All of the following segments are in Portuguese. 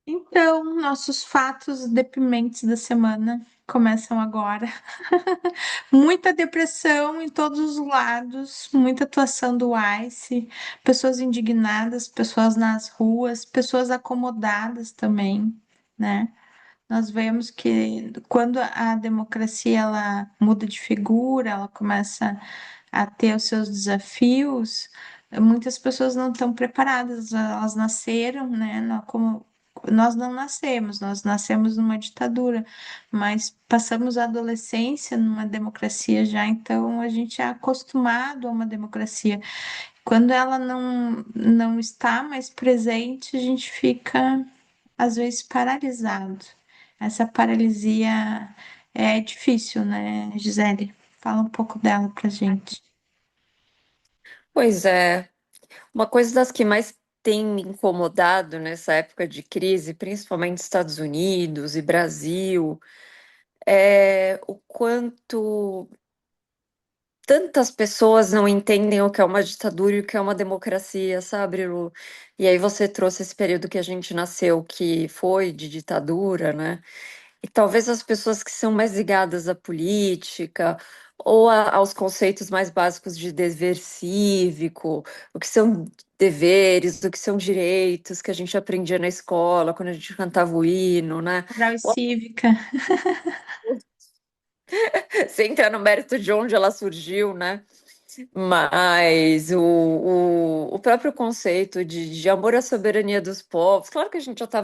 Então, nossos fatos deprimentes da semana começam agora. Muita depressão em todos os lados, muita atuação do ICE, pessoas indignadas, pessoas nas ruas, pessoas acomodadas também, né? Nós vemos que quando a democracia ela muda de figura, ela começa a ter os seus desafios, muitas pessoas não estão preparadas, elas nasceram, né? Como nós não nascemos, nós nascemos numa ditadura, mas passamos a adolescência numa democracia já, então a gente é acostumado a uma democracia. Quando ela não está mais presente, a gente fica às vezes paralisado. Essa paralisia é difícil, né, Gisele? Fala um pouco dela pra gente. Pois é, uma coisa das que mais tem me incomodado nessa época de crise, principalmente Estados Unidos e Brasil, é o quanto tantas pessoas não entendem o que é uma ditadura e o que é uma democracia, sabe, Lu? E aí você trouxe esse período que a gente nasceu, que foi de ditadura, né? E talvez as pessoas que são mais ligadas à política ou aos conceitos mais básicos de dever cívico, o que são deveres, o que são direitos que a gente aprendia na escola, quando a gente cantava o hino, né? Moral e cívica. Sem entrar no mérito de onde ela surgiu, né? Mas o próprio conceito de amor à soberania dos povos, claro que a gente já está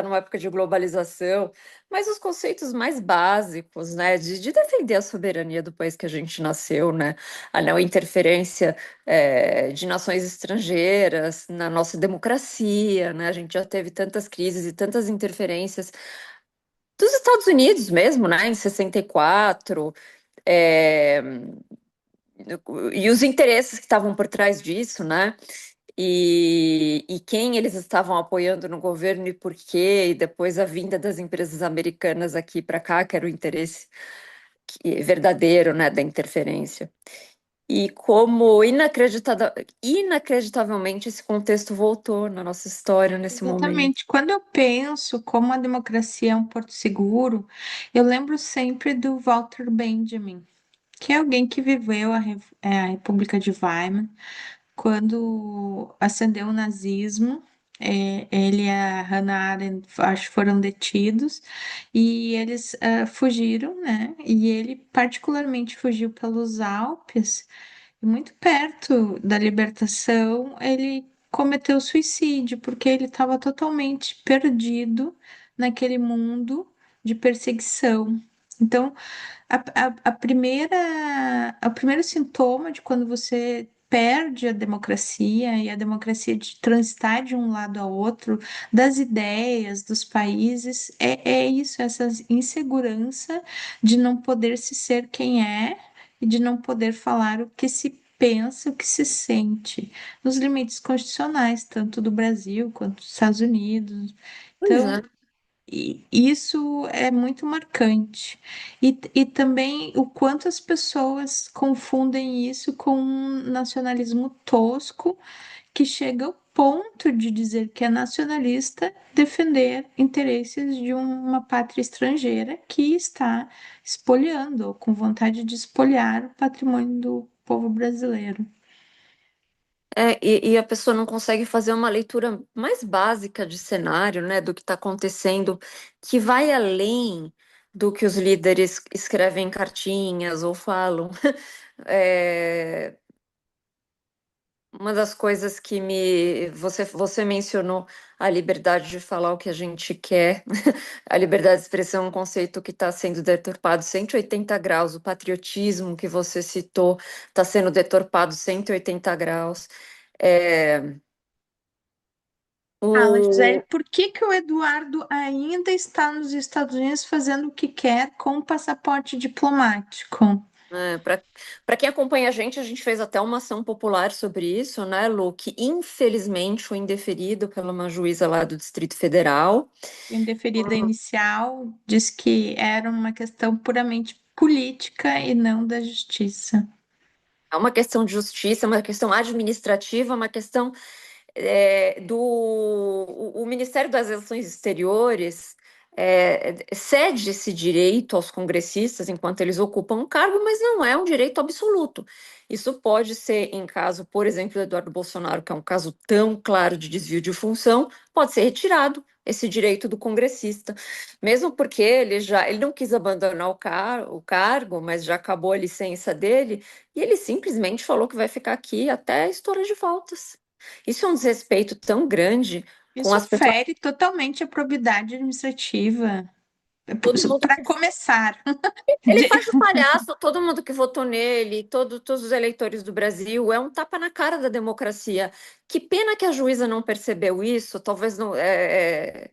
numa época de globalização, mas os conceitos mais básicos, né, de defender a soberania do país que a gente nasceu, né, a não interferência de nações estrangeiras na nossa democracia, né, a gente já teve tantas crises e tantas interferências dos Estados Unidos mesmo, né, em 64, é, e os interesses que estavam por trás disso, né? E quem eles estavam apoiando no governo e por quê, e depois a vinda das empresas americanas aqui para cá, que era o interesse verdadeiro, né, da interferência. E como inacreditavelmente esse contexto voltou na nossa história nesse momento. Exatamente. Quando eu penso como a democracia é um porto seguro, eu lembro sempre do Walter Benjamin, que é alguém que viveu a República de Weimar, quando ascendeu o nazismo. Ele e a Hannah Arendt, acho, foram detidos e eles fugiram, né? E ele particularmente fugiu pelos Alpes, e muito perto da libertação, ele cometeu suicídio porque ele estava totalmente perdido naquele mundo de perseguição. Então, o primeiro sintoma de quando você perde a democracia e a democracia de transitar de um lado ao outro, das ideias, dos países, é isso, essa insegurança de não poder se ser quem é e de não poder falar o que se pensa, o que se sente, nos limites constitucionais, tanto do Brasil quanto dos Estados Unidos. Pois Então, é. e isso é muito marcante. E também o quanto as pessoas confundem isso com um nacionalismo tosco, que chega ao ponto de dizer que é nacionalista defender interesses de uma pátria estrangeira que está espoliando, ou com vontade de espoliar o patrimônio do povo brasileiro. E a pessoa não consegue fazer uma leitura mais básica de cenário, né, do que está acontecendo, que vai além do que os líderes escrevem em cartinhas ou falam. É, uma das coisas que você mencionou a liberdade de falar o que a gente quer, a liberdade de expressão é um conceito que está sendo deturpado 180 graus, o patriotismo que você citou está sendo deturpado 180 graus. É, Fala, Gisele, o, por que que o Eduardo ainda está nos Estados Unidos fazendo o que quer com o passaporte diplomático? para quem acompanha a gente fez até uma ação popular sobre isso, né, Lu? Que infelizmente foi indeferido pela uma juíza lá do Distrito Federal. O indeferida inicial diz que era uma questão puramente política e não da justiça. É uma questão de justiça, uma questão administrativa, uma questão o Ministério das Relações Exteriores cede esse direito aos congressistas enquanto eles ocupam um cargo, mas não é um direito absoluto. Isso pode ser em caso, por exemplo, do Eduardo Bolsonaro, que é um caso tão claro de desvio de função, pode ser retirado esse direito do congressista, mesmo porque ele não quis abandonar o cargo, mas já acabou a licença dele, e ele simplesmente falou que vai ficar aqui até a estoura de faltas. Isso é um desrespeito tão grande com Isso as pessoas. fere totalmente a probidade administrativa, Todo mundo para começar. Ele faz o palhaço, todo mundo que votou nele, todos os eleitores do Brasil, é um tapa na cara da democracia. Que pena que a juíza não percebeu isso, talvez não,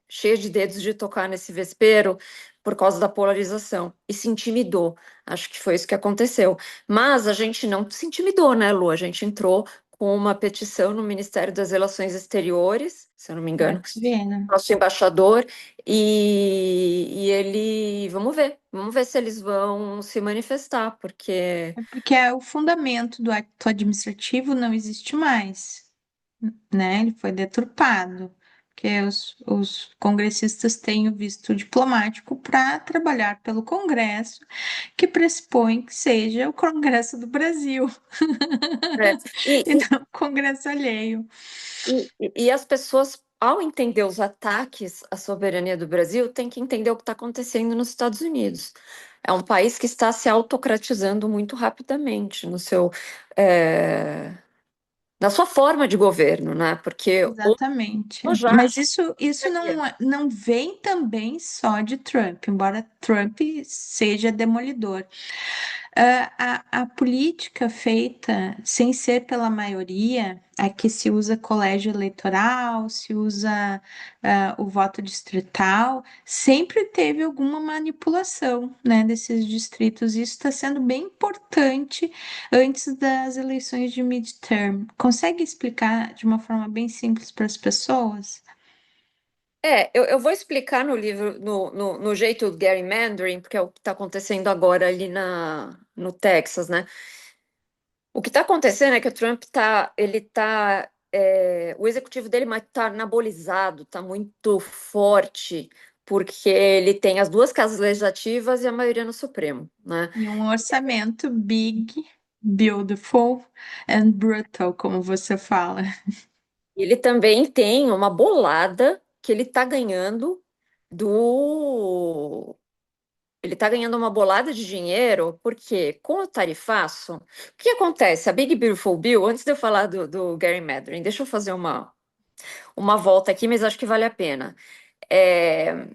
cheia de dedos de tocar nesse vespeiro por causa da polarização, e se intimidou. Acho que foi isso que aconteceu. Mas a gente não se intimidou, né, Lu? A gente entrou com uma petição no Ministério das Relações Exteriores, se eu não me Para engano, ver, né? nosso embaixador, e ele, vamos ver se eles vão se manifestar, porque É porque o fundamento do ato administrativo não existe mais, né? Ele foi deturpado, porque os congressistas têm o visto diplomático para trabalhar pelo Congresso, que pressupõe que seja o Congresso do Brasil, é, e, e não o Congresso alheio. e as pessoas, ao entender os ataques à soberania do Brasil, têm que entender o que está acontecendo nos Estados Unidos. É um país que está se autocratizando muito rapidamente é, na sua forma de governo, né? Porque Exatamente. hoje já Mas isso não vem também só de Trump, embora Trump seja demolidor. A política feita sem ser pela maioria, aqui se usa colégio eleitoral, se usa o voto distrital, sempre teve alguma manipulação, né, desses distritos. Isso está sendo bem importante antes das eleições de midterm. Consegue explicar de uma forma bem simples para as pessoas? eu vou explicar no livro, no jeito do Gary Mandarin, porque é o que está acontecendo agora ali no Texas, né? O que está acontecendo é que o Trump o executivo dele está anabolizado, está muito forte, porque ele tem as duas casas legislativas e a maioria no Supremo, né? E um orçamento big, beautiful and brutal, como você fala. Ele também tem uma bolada que ele está ganhando do Ele está ganhando uma bolada de dinheiro, porque com o tarifaço, o que acontece? A Big Beautiful Bill, antes de eu falar do Gary Madden, deixa eu fazer uma volta aqui, mas acho que vale a pena. É,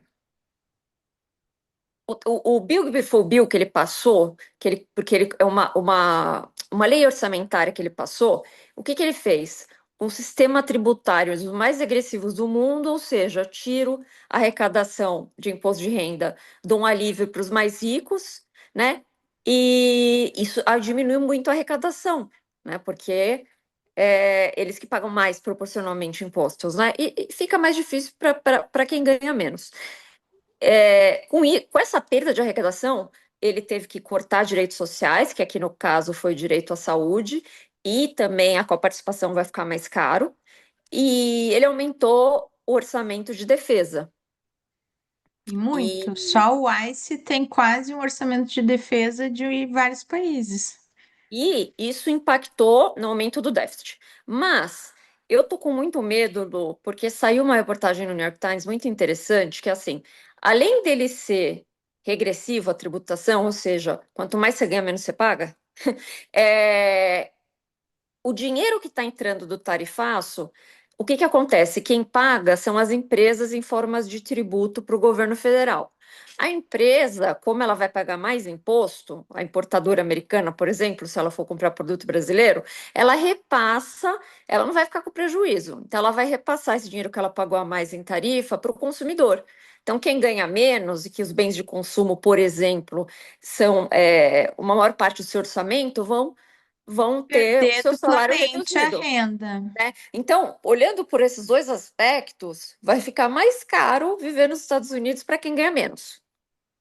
o Big Beautiful Bill que ele passou, porque ele é uma lei orçamentária que ele passou, o que ele fez? Um sistema tributário dos mais agressivos do mundo, ou seja, tiro a arrecadação de imposto de renda, dou um alívio para os mais ricos, né? E isso diminui muito a arrecadação, né? Porque eles que pagam mais proporcionalmente impostos, né? E fica mais difícil para quem ganha menos. Com essa perda de arrecadação, ele teve que cortar direitos sociais, que aqui no caso foi o direito à saúde, e também a coparticipação vai ficar mais caro, e ele aumentou o orçamento de defesa. E muito. E, Só o ICE tem quase um orçamento de defesa de vários países. e isso impactou no aumento do déficit. Mas eu tô com muito medo, Lu, porque saiu uma reportagem no New York Times muito interessante, que é assim, além dele ser regressivo à tributação, ou seja, quanto mais você ganha, menos você paga. É, o dinheiro que está entrando do tarifaço, o que que acontece? Quem paga são as empresas em formas de tributo para o governo federal. A empresa, como ela vai pagar mais imposto, a importadora americana, por exemplo, se ela for comprar produto brasileiro, ela repassa, ela não vai ficar com prejuízo. Então, ela vai repassar esse dinheiro que ela pagou a mais em tarifa para o consumidor. Então, quem ganha menos e que os bens de consumo, por exemplo, são uma maior parte do seu orçamento, vão ter o Perder seu salário duplamente a reduzido, renda. né? Então, olhando por esses dois aspectos, vai ficar mais caro viver nos Estados Unidos para quem ganha menos.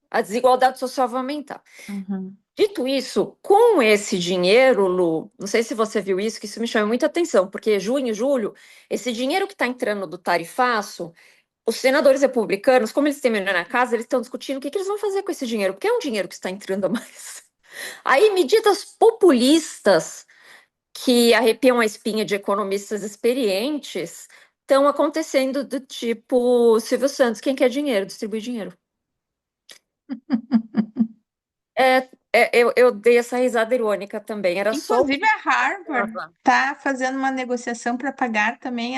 a desigualdade social vai aumentar. Uhum. Dito isso, com esse dinheiro, Lu, não sei se você viu isso, que isso me chama muita atenção, porque junho e julho, esse dinheiro que está entrando do tarifaço, os senadores republicanos, como eles têm maioria na casa, eles estão discutindo o que que eles vão fazer com esse dinheiro, porque é um dinheiro que está entrando a mais. Aí, medidas populistas que arrepiam a espinha de economistas experientes estão acontecendo do tipo Silvio Santos, quem quer dinheiro, distribui dinheiro. Eu dei essa risada irônica também, era só o Inclusive, que a Harvard estava. está fazendo uma negociação para pagar também.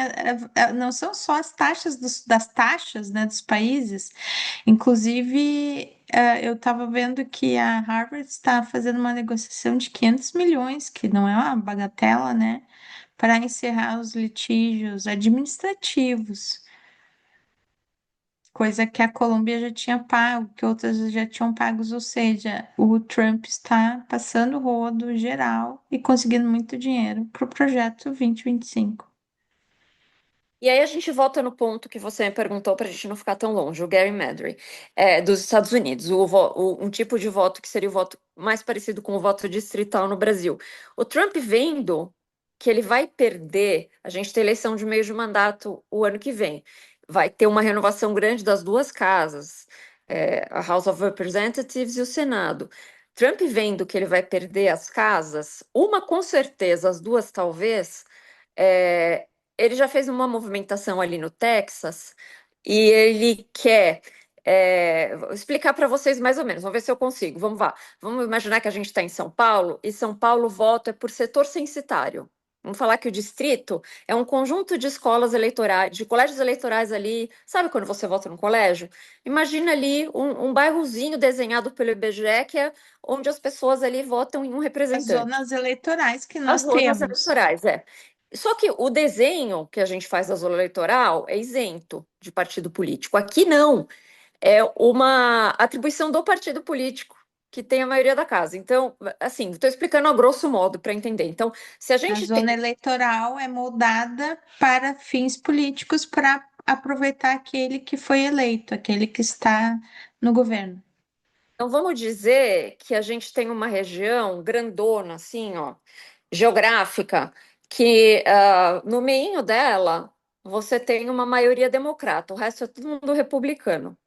Não são só as taxas das taxas, né, dos países. Inclusive, eu estava vendo que a Harvard está fazendo uma negociação de 500 milhões, que não é uma bagatela, né, para encerrar os litígios administrativos. Coisa que a Colômbia já tinha pago, que outras já tinham pagos, ou seja, o Trump está passando o rodo geral e conseguindo muito dinheiro para o projeto 2025. E aí a gente volta no ponto que você me perguntou para a gente não ficar tão longe, o Gary Medley, dos Estados Unidos, um tipo de voto que seria o voto mais parecido com o voto distrital no Brasil. O Trump vendo que ele vai perder, a gente tem eleição de meio de mandato o ano que vem, vai ter uma renovação grande das duas casas, a House of Representatives e o Senado. Trump vendo que ele vai perder as casas, uma com certeza, as duas talvez, é, ele já fez uma movimentação ali no Texas e ele quer. Vou explicar para vocês mais ou menos, vamos ver se eu consigo. Vamos lá. Vamos imaginar que a gente está em São Paulo e São Paulo o voto é por setor censitário. Vamos falar que o distrito é um conjunto de escolas eleitorais, de colégios eleitorais ali. Sabe quando você vota no colégio? Imagina ali um bairrozinho desenhado pelo IBGE, que é onde as pessoas ali votam em um As representante. zonas eleitorais que As nós zonas temos. eleitorais, é. Só que o desenho que a gente faz da zona eleitoral é isento de partido político. Aqui não, é uma atribuição do partido político que tem a maioria da casa. Então, assim, estou explicando a grosso modo para entender. Então, se a A gente zona tem. eleitoral é moldada para fins políticos para aproveitar aquele que foi eleito, aquele que está no governo. Então, vamos dizer que a gente tem uma região grandona, assim, ó, geográfica, que no meio dela você tem uma maioria democrata, o resto é todo mundo republicano.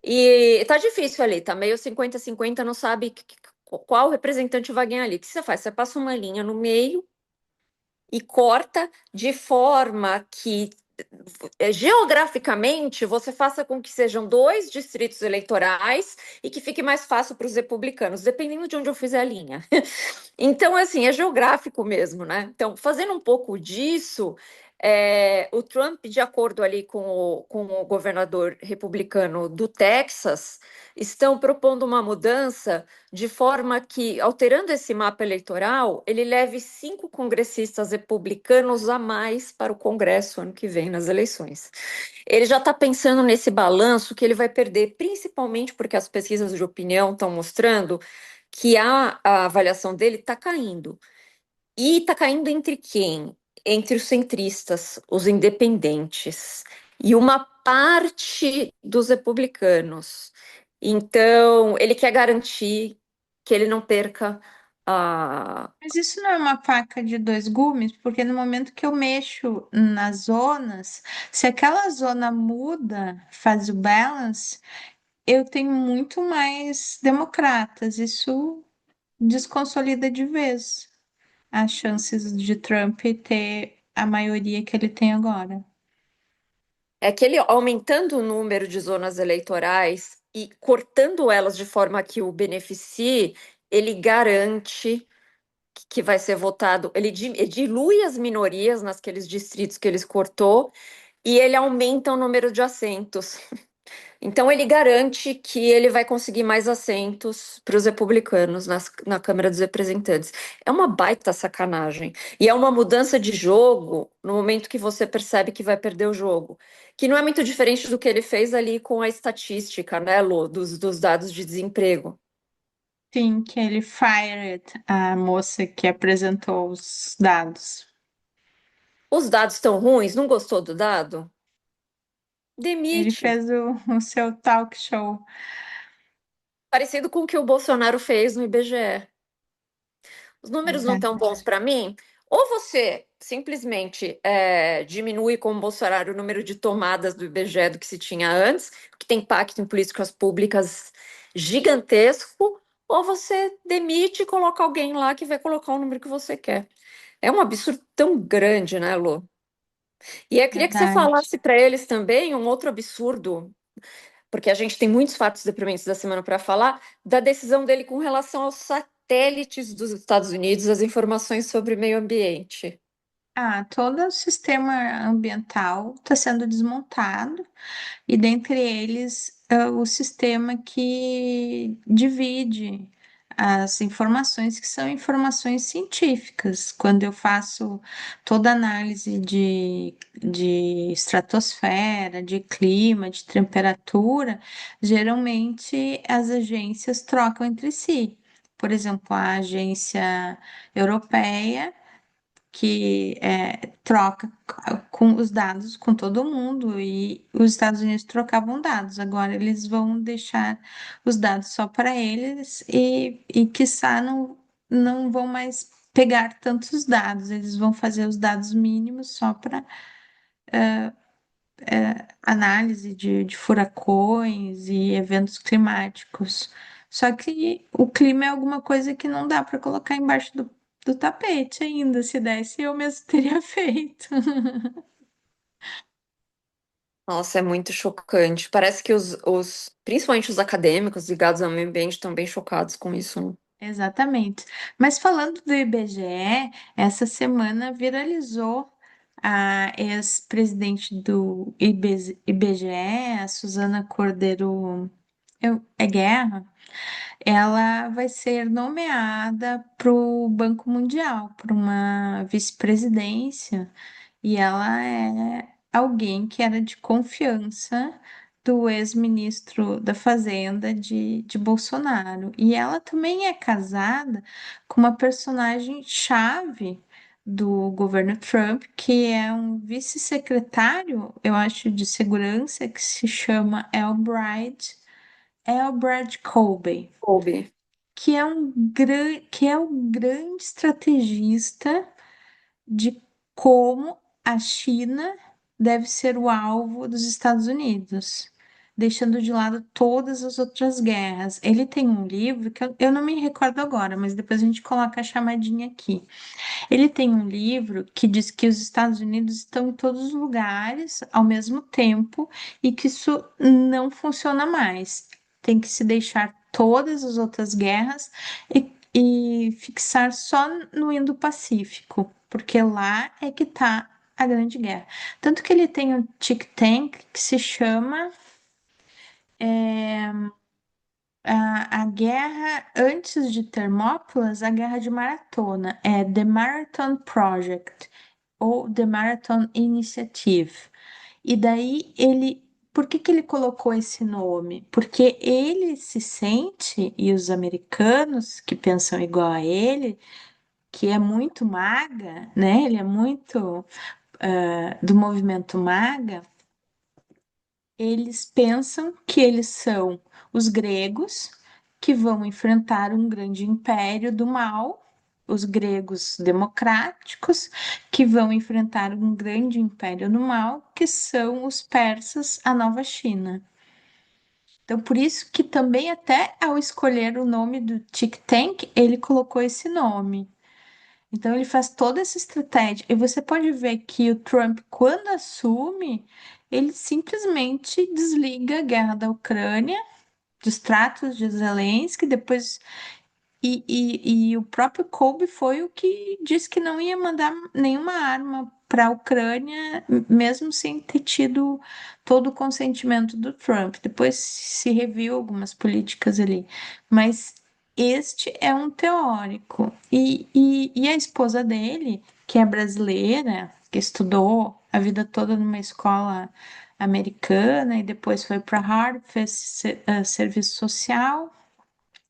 E tá difícil ali, tá meio 50-50, não sabe qual representante vai ganhar ali. O que você faz? Você passa uma linha no meio e corta de forma que geograficamente você faça com que sejam dois distritos eleitorais e que fique mais fácil para os republicanos, dependendo de onde eu fizer a linha. Então, assim, é geográfico mesmo, né? Então, fazendo um pouco disso, o Trump, de acordo ali com o governador republicano do Texas, estão propondo uma mudança de forma que, alterando esse mapa eleitoral, ele leve 5 congressistas republicanos a mais para o Congresso ano que vem nas eleições. Ele já está pensando nesse balanço que ele vai perder, principalmente porque as pesquisas de opinião estão mostrando que a avaliação dele está caindo. E está caindo entre quem? Entre os centristas, os independentes e uma parte dos republicanos. Então, ele quer garantir que ele não perca a. Mas isso não é uma faca de dois gumes, porque no momento que eu mexo nas zonas, se aquela zona muda, faz o balance, eu tenho muito mais democratas. Isso desconsolida de vez as chances de Trump ter a maioria que ele tem agora. É que ele, aumentando o número de zonas eleitorais e cortando elas de forma que o beneficie, ele garante que vai ser votado. Ele dilui as minorias naqueles distritos que eles cortou e ele aumenta o número de assentos. Então, ele garante que ele vai conseguir mais assentos para os republicanos na Câmara dos Representantes. É uma baita sacanagem. E é uma mudança de jogo no momento que você percebe que vai perder o jogo. Que não é muito diferente do que ele fez ali com a estatística, né, Lu, dos dados de desemprego. Sim, que ele fired a moça que apresentou os dados. Os dados estão ruins, não gostou do dado? Ele Demite. fez o seu talk show. Parecido com o que o Bolsonaro fez no IBGE. Os números não estão Verdade. bons para mim. Ou você simplesmente diminui com o Bolsonaro o número de tomadas do IBGE do que se tinha antes, que tem impacto em políticas públicas gigantesco, ou você demite e coloca alguém lá que vai colocar o número que você quer. É um absurdo tão grande, né, Lu? E eu queria que você Verdade. falasse para eles também um outro absurdo, porque a gente tem muitos fatos deprimentes da semana para falar, da decisão dele com relação aos satélites dos Estados Unidos, as informações sobre meio ambiente. Ah, todo o sistema ambiental está sendo desmontado. E dentre eles, o sistema que divide as informações que são informações científicas. Quando eu faço toda análise de estratosfera, de clima, de temperatura, geralmente as agências trocam entre si. Por exemplo, a agência europeia que troca com os dados com todo mundo e os Estados Unidos trocavam dados. Agora eles vão deixar os dados só para eles e quiçá não vão mais pegar tantos dados. Eles vão fazer os dados mínimos só para análise de furacões e eventos climáticos. Só que o clima é alguma coisa que não dá para colocar embaixo do tapete ainda. Se desse, eu mesmo teria feito. Nossa, é muito chocante. Parece que principalmente os acadêmicos ligados ao meio ambiente estão bem chocados com isso, né? Exatamente. Mas falando do IBGE, essa semana viralizou a ex-presidente do IBGE, a Suzana Cordeiro Guerra. Ela vai ser nomeada para o Banco Mundial, para uma vice-presidência, e ela é alguém que era de confiança do ex-ministro da Fazenda de Bolsonaro. E ela também é casada com uma personagem chave do governo Trump, que é um vice-secretário, eu acho, de segurança, que se chama Elbrad Colby, Kobe. que é um grande estrategista de como a China deve ser o alvo dos Estados Unidos, deixando de lado todas as outras guerras. Ele tem um livro que eu não me recordo agora, mas depois a gente coloca a chamadinha aqui. Ele tem um livro que diz que os Estados Unidos estão em todos os lugares ao mesmo tempo e que isso não funciona mais. Tem que se deixar todas as outras guerras e fixar só no Indo-Pacífico, porque lá é que está a Grande Guerra. Tanto que ele tem um think tank que se chama a guerra antes de Termópilas, a guerra de Maratona, é The Marathon Project ou The Marathon Initiative. E daí por que que ele colocou esse nome? Porque ele se sente, e os americanos que pensam igual a ele, que é muito MAGA, né? Ele é muito do movimento MAGA, eles pensam que eles são os gregos que vão enfrentar um grande império do mal, os gregos democráticos que vão enfrentar um grande império do mal, que são os persas, a nova China. Então, por isso que também até ao escolher o nome do think tank, ele colocou esse nome. Então ele faz toda essa estratégia. E você pode ver que o Trump, quando assume, ele simplesmente desliga a guerra da Ucrânia, dos tratos de Zelensky, depois e o próprio Kobe foi o que disse que não ia mandar nenhuma arma para a Ucrânia, mesmo sem ter tido todo o consentimento do Trump. Depois se reviu algumas políticas ali. Mas este é um teórico. E a esposa dele, que é brasileira, que estudou a vida toda numa escola americana e depois foi para Harvard, fez serviço social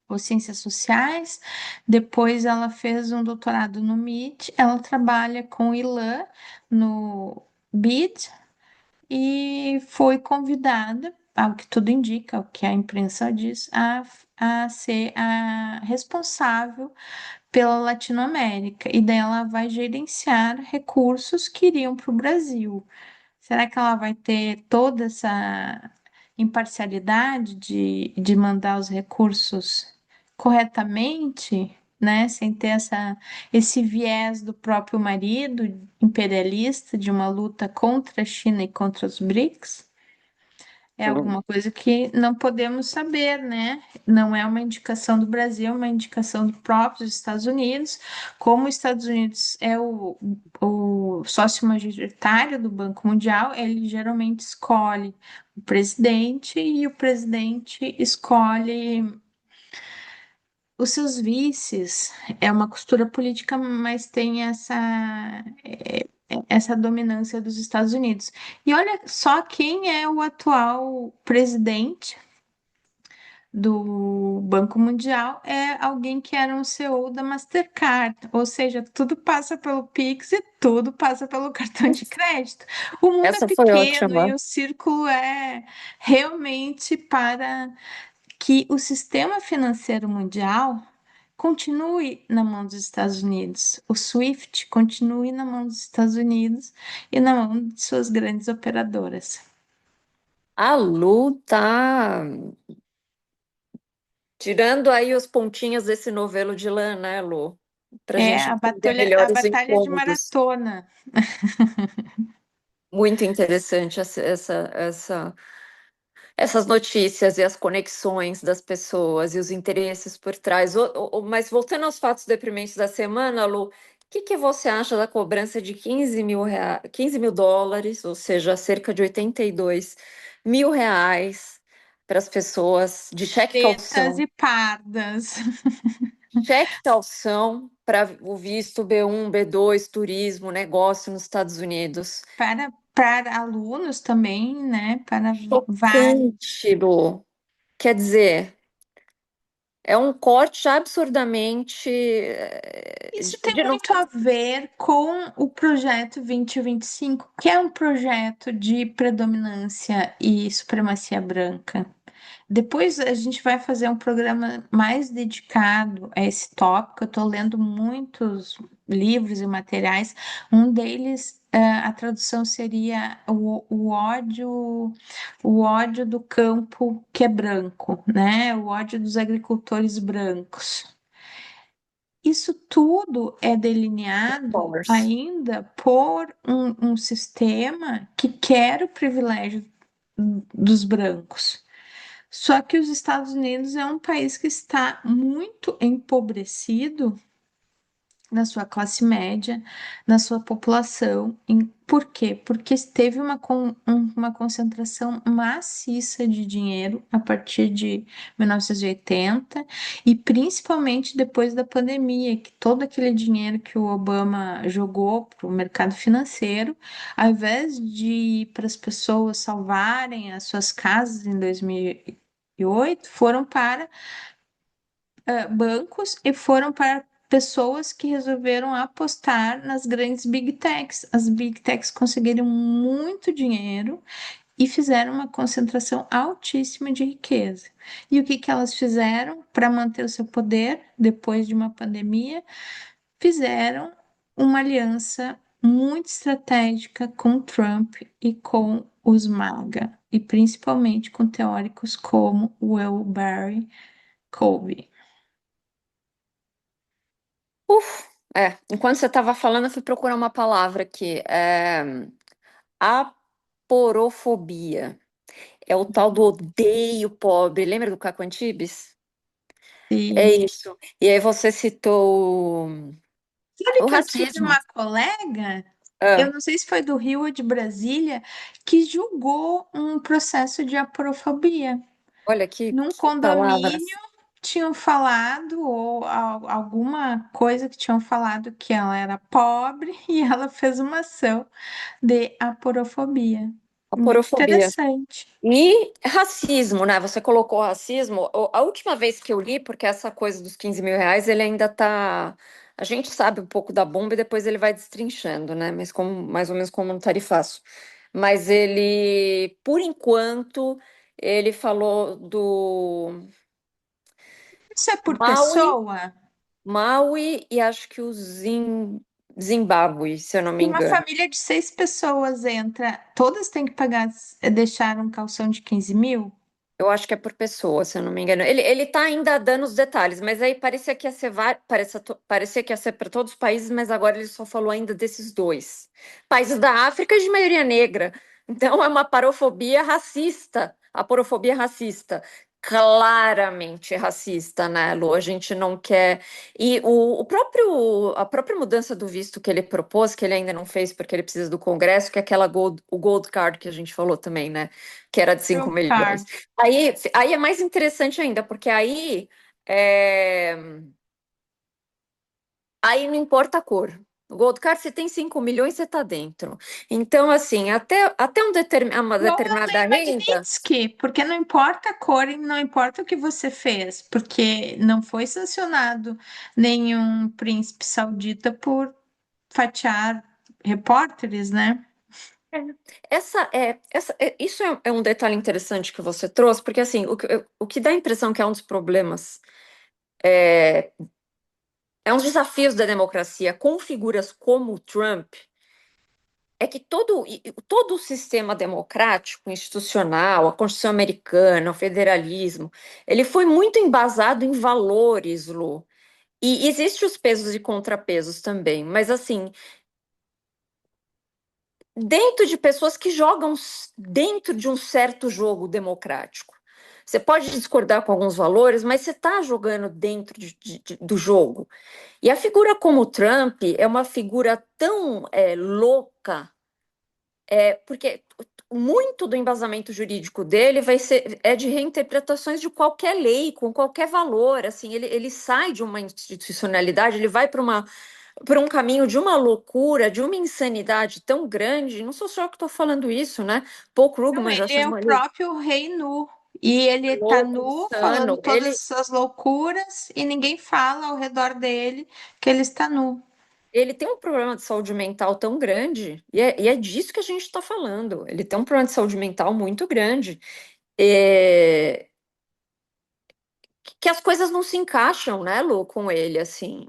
ou ciências sociais. Depois ela fez um doutorado no MIT. Ela trabalha com Ilan no BID e foi convidada. ao que tudo indica, o que a imprensa diz, a ser a responsável pela Latinoamérica. E daí ela vai gerenciar recursos que iriam para o Brasil. Será que ela vai ter toda essa imparcialidade de mandar os recursos corretamente, né? Sem ter esse viés do próprio marido imperialista de uma luta contra a China e contra os BRICS? É alguma coisa que não podemos saber, né? Não é uma indicação do Brasil, é uma indicação dos próprios Estados Unidos. Como os Estados Unidos é o sócio majoritário do Banco Mundial, ele geralmente escolhe o presidente e o presidente escolhe os seus vices. É uma costura política, mas tem essa dominância dos Estados Unidos. E olha só quem é o atual presidente do Banco Mundial, é alguém que era um CEO da Mastercard, ou seja, tudo passa pelo Pix e tudo passa pelo cartão de crédito. O mundo é Essa foi pequeno e ótima. o círculo é realmente para que o sistema financeiro mundial continue na mão dos Estados Unidos, o SWIFT continue na mão dos Estados Unidos e na mão de suas grandes operadoras. A Lu tá tirando aí os pontinhos desse novelo de lã, né, Lu? Pra É gente entender melhor a os batalha de incômodos. maratona. Muito interessante essas notícias e as conexões das pessoas e os interesses por trás. Mas voltando aos fatos deprimentes da semana, Lu, o que que você acha da cobrança de 15 mil dólares, ou seja, cerca de 82 mil reais para as pessoas de Pretas e pardas. cheque calção para o visto B1, B2, turismo, negócio nos Estados Unidos. Para alunos também, né? Para vários. Chocante, Lu. Quer dizer, é um corte absurdamente. Isso tem Não. muito a ver com o projeto 2025, que é um projeto de predominância e supremacia branca. Depois a gente vai fazer um programa mais dedicado a esse tópico. Eu estou lendo muitos livros e materiais. Um deles, a tradução seria o ódio do campo que é branco, né? O ódio dos agricultores brancos. Isso tudo é delineado Commerce. ainda por um sistema que quer o privilégio dos brancos. Só que os Estados Unidos é um país que está muito empobrecido na sua classe média, na sua população. Por quê? Porque teve uma concentração maciça de dinheiro a partir de 1980 e principalmente depois da pandemia, que todo aquele dinheiro que o Obama jogou para o mercado financeiro, ao invés de ir para as pessoas salvarem as suas casas em 2008, foram para bancos e foram para pessoas que resolveram apostar nas grandes big techs. As big techs conseguiram muito dinheiro e fizeram uma concentração altíssima de riqueza. E o que que elas fizeram para manter o seu poder depois de uma pandemia? Fizeram uma aliança muito estratégica com Trump e com os MAGA, e principalmente com teóricos como Will Barry Colby. Uf, enquanto você estava falando, eu fui procurar uma palavra aqui. Aporofobia. É o tal do odeio pobre. Lembra do Caco Antibes? É Sim. isso. E aí você citou Sabe o que eu tive racismo. uma colega, eu Ah, não sei se foi do Rio ou de Brasília, que julgou um processo de aporofobia. olha Num que condomínio palavras. tinham falado, ou alguma coisa que tinham falado que ela era pobre e ela fez uma ação de aporofobia. Muito Aporofobia. interessante. E racismo, né? Você colocou racismo. A última vez que eu li, porque essa coisa dos 15 mil reais, ele ainda tá. A gente sabe um pouco da bomba e depois ele vai destrinchando, né? Mais ou menos como um tarifaço. Mas ele, por enquanto, Ele falou do Isso é por Maui, pessoa? Maui e acho que o Zimbábue, se eu não me E uma engano. família de 6 pessoas entra, todas têm que pagar, deixar um calção de 15 mil? Eu acho que é por pessoa, se eu não me engano. Ele tá ainda dando os detalhes, mas aí parecia que ia ser parecia que ia ser para todos os países, mas agora ele só falou ainda desses dois. Países da África de maioria negra. Então é uma parofobia racista, a porofobia racista. Claramente racista, né, Lu? A gente não quer. E a própria mudança do visto que ele propôs, que ele ainda não fez porque ele precisa do Congresso, que é aquela o Gold Card que a gente falou também, né? Que era de 5 Gold milhões. card. Aí é mais interessante ainda, porque é, aí não importa a cor. O Gold Card, você tem 5 milhões, você está dentro. Então, assim, até uma Igual a determinada lei renda, Magnitsky, porque não importa a cor e não importa o que você fez, porque não foi sancionado nenhum príncipe saudita por fatiar repórteres, né? é, isso é um detalhe interessante que você trouxe, porque assim, o que dá a impressão que é um dos problemas, é um dos desafios da democracia com figuras como o Trump, é que todo o sistema democrático, institucional, a Constituição Americana, o federalismo, ele foi muito embasado em valores, Lu. E existem os pesos e contrapesos também, mas assim, dentro de pessoas que jogam dentro de um certo jogo democrático. Você pode discordar com alguns valores, mas você está jogando dentro do jogo. E a figura como o Trump é uma figura tão louca. Porque muito do embasamento jurídico dele é de reinterpretações de qualquer lei, com qualquer valor. Assim, ele sai de uma institucionalidade, ele vai para um caminho de uma loucura, de uma insanidade tão grande. Não sou só eu que estou falando isso, né? Paul Não, Krugman já ele é o chamou ele próprio rei nu. E ele tá louco, nu, falando insano. todas essas loucuras, e ninguém fala ao redor dele que ele está nu. Ele tem um problema de saúde mental tão grande, e é disso que a gente está falando. Ele tem um problema de saúde mental muito grande. É, que as coisas não se encaixam, né, Lu, com ele, assim.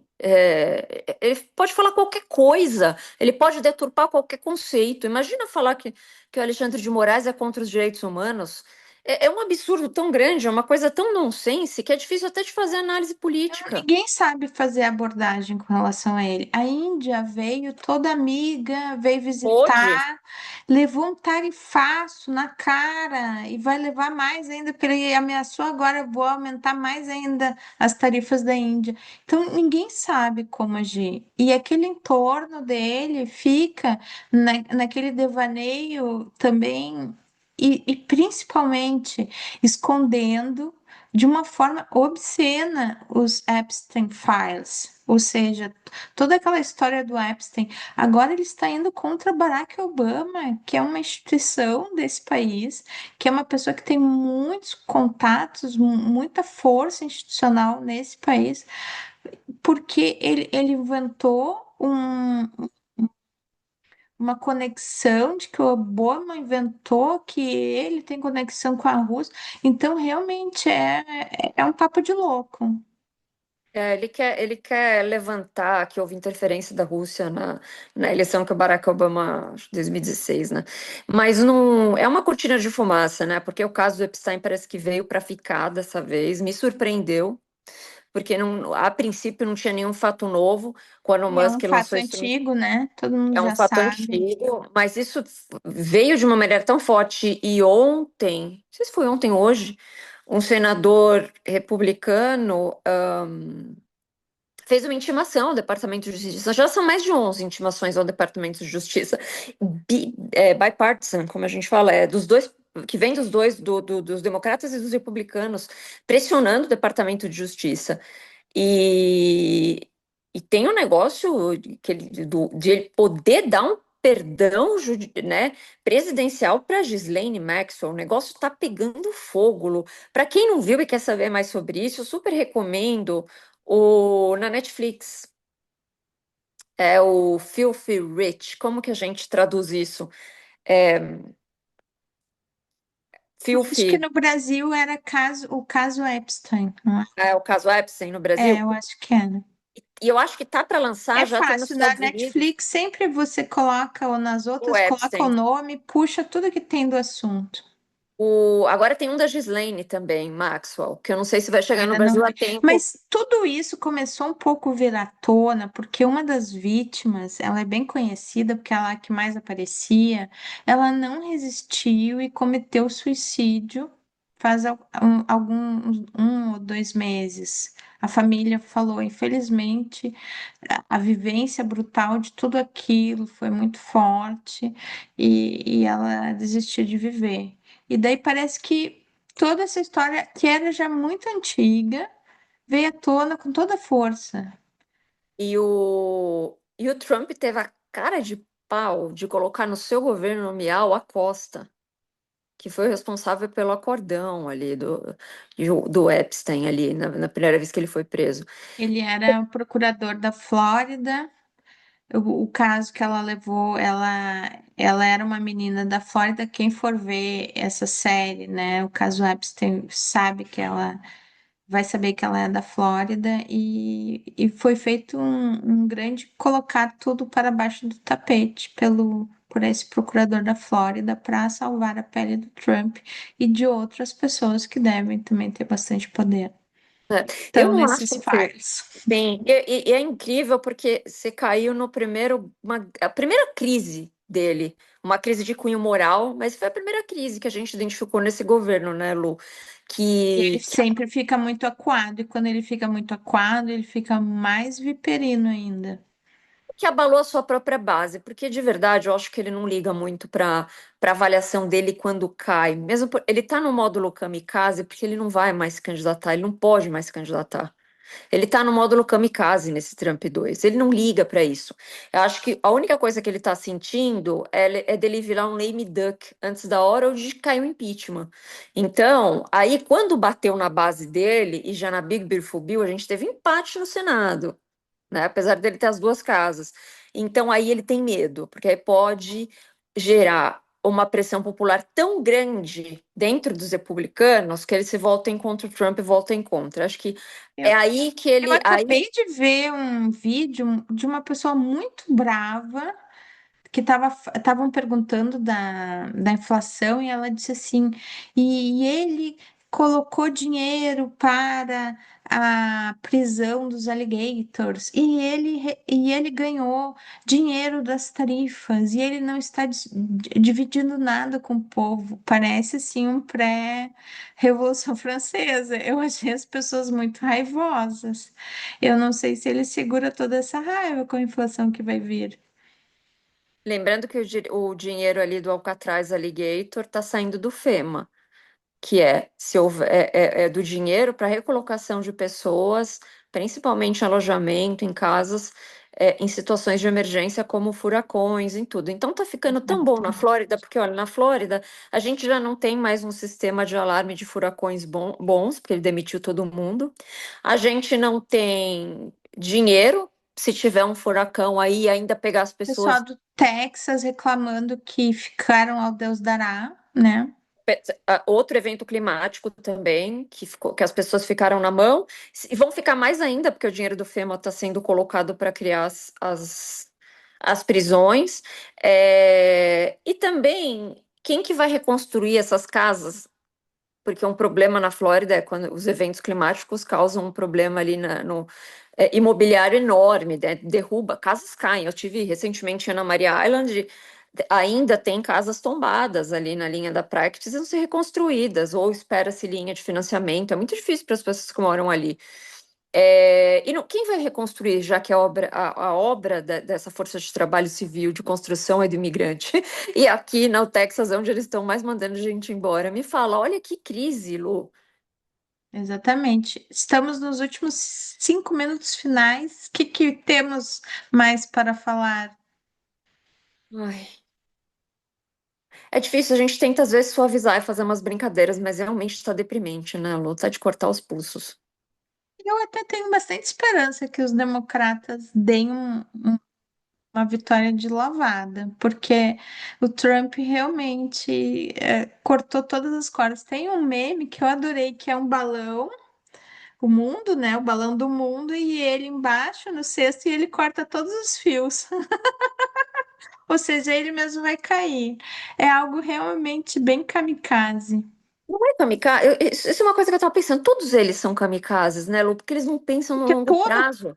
Ele pode falar qualquer coisa, ele pode deturpar qualquer conceito. Imagina falar que o Alexandre de Moraes é contra os direitos humanos. É um absurdo tão grande, é uma coisa tão nonsense que é difícil até de fazer análise política. Ninguém sabe fazer abordagem com relação a ele. A Índia veio toda amiga, veio Pode. visitar, levou um tarifaço na cara e vai levar mais ainda, porque ele ameaçou agora, vou aumentar mais ainda as tarifas da Índia. Então ninguém sabe como agir. E aquele entorno dele fica naquele devaneio também, e principalmente escondendo de uma forma obscena os Epstein Files, ou seja, toda aquela história do Epstein. Agora ele está indo contra Barack Obama, que é uma instituição desse país, que é uma pessoa que tem muitos contatos, muita força institucional nesse país, porque ele inventou uma conexão de que o Obama inventou que ele tem conexão com a Rússia. Então, realmente é um papo de louco. Ele quer levantar que houve interferência da Rússia na eleição que o Barack Obama, acho que 2016, né? Mas não é uma cortina de fumaça, né? Porque o caso do Epstein parece que veio para ficar dessa vez. Me surpreendeu, porque a princípio não tinha nenhum fato novo quando o E é um Musk lançou fato isso. antigo, né? Todo mundo É um já fato sabe. antigo, mas isso veio de uma maneira tão forte. E ontem, não sei se foi ontem ou hoje, um senador republicano fez uma intimação ao Departamento de Justiça. Já são mais de 11 intimações ao Departamento de Justiça, bipartisan, como a gente fala, dos dois, que vem dos dois, dos democratas e dos republicanos, pressionando o Departamento de Justiça. E, e tem um negócio de ele poder dar um perdão, né, presidencial para Ghislaine Maxwell. O negócio está pegando fogo, Lu. Para quem não viu e quer saber mais sobre isso, eu super recomendo na Netflix. É o Filthy Rich. Como que a gente traduz isso? É, Acho que Fio-fio. no Brasil era o caso Epstein, não é? É o caso Epstein no Brasil. É, eu acho que era. E eu acho que tá para É lançar, já tem nos fácil, na Estados Unidos, Netflix sempre você coloca, ou nas o outras, coloca o Epstein. nome, puxa tudo que tem do assunto. Agora tem um da Ghislaine também, Maxwell, que eu não sei se vai chegar no Ainda não Brasil a vi. tempo. Mas tudo isso começou um pouco a vir à tona, porque uma das vítimas, ela é bem conhecida, porque ela é a que mais aparecia, ela não resistiu e cometeu suicídio faz alguns 1 ou 2 meses. A família falou, infelizmente, a vivência brutal de tudo aquilo foi muito forte e ela desistiu de viver. E daí parece que toda essa história, que era já muito antiga, veio à tona com toda a força. E o Trump teve a cara de pau de colocar no seu governo nomear o Acosta, que foi o responsável pelo acordão ali do Epstein ali, na primeira vez que ele foi preso. Ele era o procurador da Flórida. O caso que ela levou, ela era uma menina da Flórida. Quem for ver essa série, né? O caso Epstein sabe que ela vai saber que ela é da Flórida e foi feito um grande colocar tudo para baixo do tapete por esse procurador da Flórida para salvar a pele do Trump e de outras pessoas que devem também ter bastante poder. É, eu Estão não acho nesses que. files. Sim, e é incrível porque você caiu no a primeira crise dele, uma crise de cunho moral, mas foi a primeira crise que a gente identificou nesse governo, né, Lu? E ele Que sempre fica muito acuado, e quando ele fica muito acuado, ele fica mais viperino ainda. que abalou a sua própria base, porque de verdade eu acho que ele não liga muito para avaliação dele quando cai. Ele está no módulo kamikaze porque ele não vai mais se candidatar, ele não pode mais se candidatar. Ele está no módulo kamikaze nesse Trump 2. Ele não liga para isso. Eu acho que a única coisa que ele está sentindo é dele virar um lame duck antes da hora ou de cair o impeachment. Então, aí quando bateu na base dele e já na Big Beautiful Bill, a gente teve empate no Senado, né? Apesar dele ter as duas casas. Então aí ele tem medo, porque aí pode gerar uma pressão popular tão grande dentro dos republicanos que eles se voltem contra o Trump e voltem contra. Acho que é Eu, aí que eu ele. Aí acabei de ver um vídeo de uma pessoa muito brava que estavam perguntando da inflação e ela disse assim, e ele colocou dinheiro para a prisão dos alligators e ele ganhou dinheiro das tarifas e ele não está dividindo nada com o povo. Parece assim um pré-Revolução Francesa. Eu achei as pessoas muito raivosas. Eu não sei se ele segura toda essa raiva com a inflação que vai vir. lembrando que o dinheiro ali do Alcatraz Alligator está saindo do FEMA, que é, se houver, é do dinheiro para recolocação de pessoas, principalmente em alojamento, em casas, em situações de emergência, como furacões, em tudo. Então tá ficando tão bom na Flórida, porque olha, na Flórida a gente já não tem mais um sistema de alarme de furacões bons, porque ele demitiu todo mundo. A gente não tem dinheiro. Se tiver um furacão aí, ainda pegar as Pessoal pessoas. do Texas reclamando que ficaram ao Deus dará, né? Outro evento climático também, que as pessoas ficaram na mão, e vão ficar mais ainda, porque o dinheiro do FEMA está sendo colocado para criar as prisões. E também, quem que vai reconstruir essas casas? Porque um problema na Flórida é quando os eventos climáticos causam um problema ali no imobiliário enorme, né? Derruba, casas caem. Eu tive recentemente em Ana Maria Island, ainda tem casas tombadas ali na linha da praia que precisam ser reconstruídas, ou espera-se linha de financiamento. É muito difícil para as pessoas que moram ali. Quem vai reconstruir, já que a obra dessa força de trabalho civil de construção é do imigrante? E aqui no Texas, onde eles estão mais mandando gente embora, me fala, olha que crise, Lu. Exatamente. Estamos nos últimos 5 minutos finais. O que que temos mais para falar? Ai, é difícil, a gente tenta às vezes suavizar e fazer umas brincadeiras, mas realmente está deprimente, né, Lu? Tá de cortar os pulsos. Eu até tenho bastante esperança que os democratas deem uma vitória de lavada, porque o Trump realmente cortou todas as cordas. Tem um meme que eu adorei, que é um balão, o mundo, né? O balão do mundo, e ele embaixo no cesto e ele corta todos os fios. Ou seja, ele mesmo vai cair. É algo realmente bem kamikaze. Não é kamikaze? Isso é uma coisa que eu tava pensando. Todos eles são kamikazes, né, Lu? Porque eles não pensam no Porque longo prazo.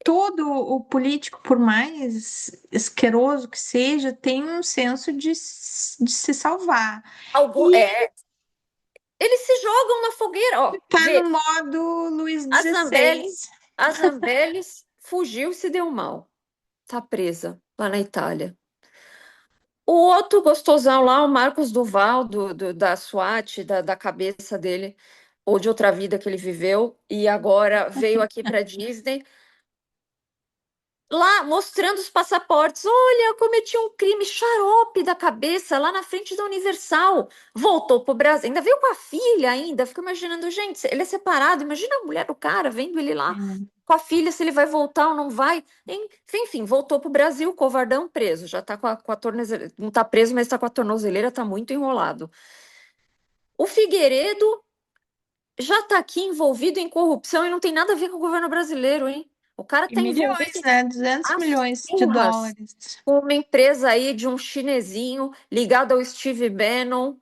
todo o político, por mais asqueroso que seja, tem um senso de se salvar. Algum, E ele é, eles se jogam na fogueira. Ó, tá vê, no modo Luís a Zambelli, XVI. a Zambelli fugiu e se deu mal. Tá presa lá na Itália. O outro gostosão lá, o Marcos Duval, da SWAT, da cabeça dele, ou de outra vida que ele viveu, e agora veio aqui para Disney. Lá mostrando os passaportes. Olha, eu cometi um crime xarope da cabeça lá na frente da Universal. Voltou pro Brasil. Ainda veio com a filha ainda. Fico imaginando, gente, ele é separado. Imagina a mulher do cara vendo ele lá com a filha, se ele vai voltar ou não vai. Enfim, voltou pro Brasil, covardão preso. Já tá com a tornozeleira. Não tá preso, mas tá com a tornozeleira, tá muito enrolado. O Figueiredo já tá aqui envolvido em corrupção e não tem nada a ver com o governo brasileiro, hein? O cara E tá envolvido milhões, né? 200 às milhões de turras dólares. com uma empresa aí de um chinesinho ligado ao Steve Bannon,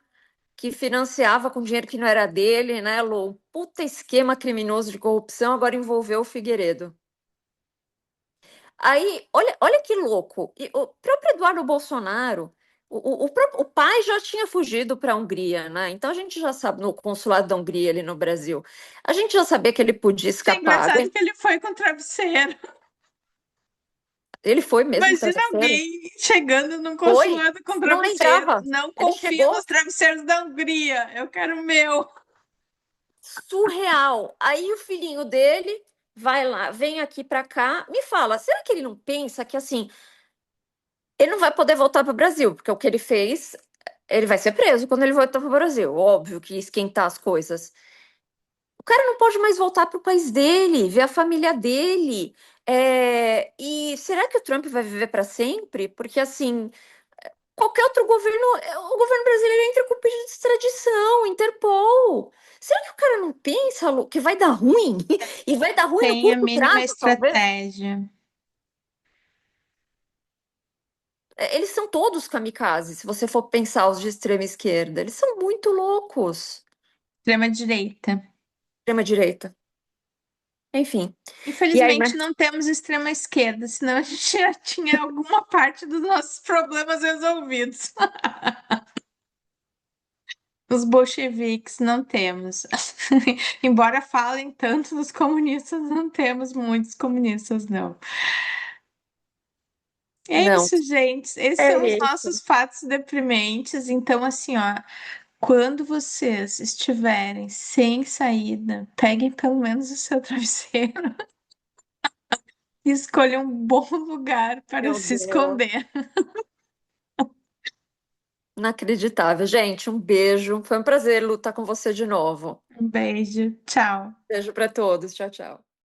que financiava com dinheiro que não era dele, né, Lu? Puta esquema criminoso de corrupção, agora envolveu o Figueiredo. Aí, olha que louco. E o próprio Eduardo Bolsonaro, o pai já tinha fugido para a Hungria, né? Então a gente já sabe, no consulado da Hungria ali no Brasil, a gente já sabia que ele podia É escapar. engraçado que ele foi com travesseiro. Ele foi mesmo, Imagina terça-feira? alguém chegando num Foi. consulado com Não travesseiro. lembrava. Não Ele confio nos chegou travesseiros da Hungria. Eu quero o meu. surreal. Aí o filhinho dele vai lá, vem aqui para cá, me fala, será que ele não pensa que assim, ele não vai poder voltar para o Brasil, porque o que ele fez, ele vai ser preso quando ele voltar para o Brasil. Óbvio que ia esquentar as coisas. O cara não pode mais voltar para o país dele, ver a família dele. E será que o Trump vai viver para sempre? Porque assim, qualquer outro governo, o governo brasileiro entra com pedido de extradição, Interpol. Será que o cara não pensa, Lu, que vai dar ruim? E vai dar ruim no Tem a curto mínima prazo, talvez? estratégia. Eles são todos kamikazes, se você for pensar os de extrema esquerda. Eles são muito loucos. Extrema-direita. Extrema direita. Enfim. E aí, Infelizmente, mas não temos extrema-esquerda, senão a gente já tinha alguma parte dos nossos problemas resolvidos. Os bolcheviques não temos. Embora falem tanto dos comunistas, não temos muitos comunistas, não. É não. isso, gente. Esses É são os isso. nossos fatos deprimentes. Então, assim, ó, quando vocês estiverem sem saída, peguem pelo menos o seu travesseiro e escolham um bom lugar para Meu se Deus. esconder. Inacreditável. Gente, um beijo. Foi um prazer lutar com você de novo. Um beijo, tchau. Beijo para todos. Tchau, tchau.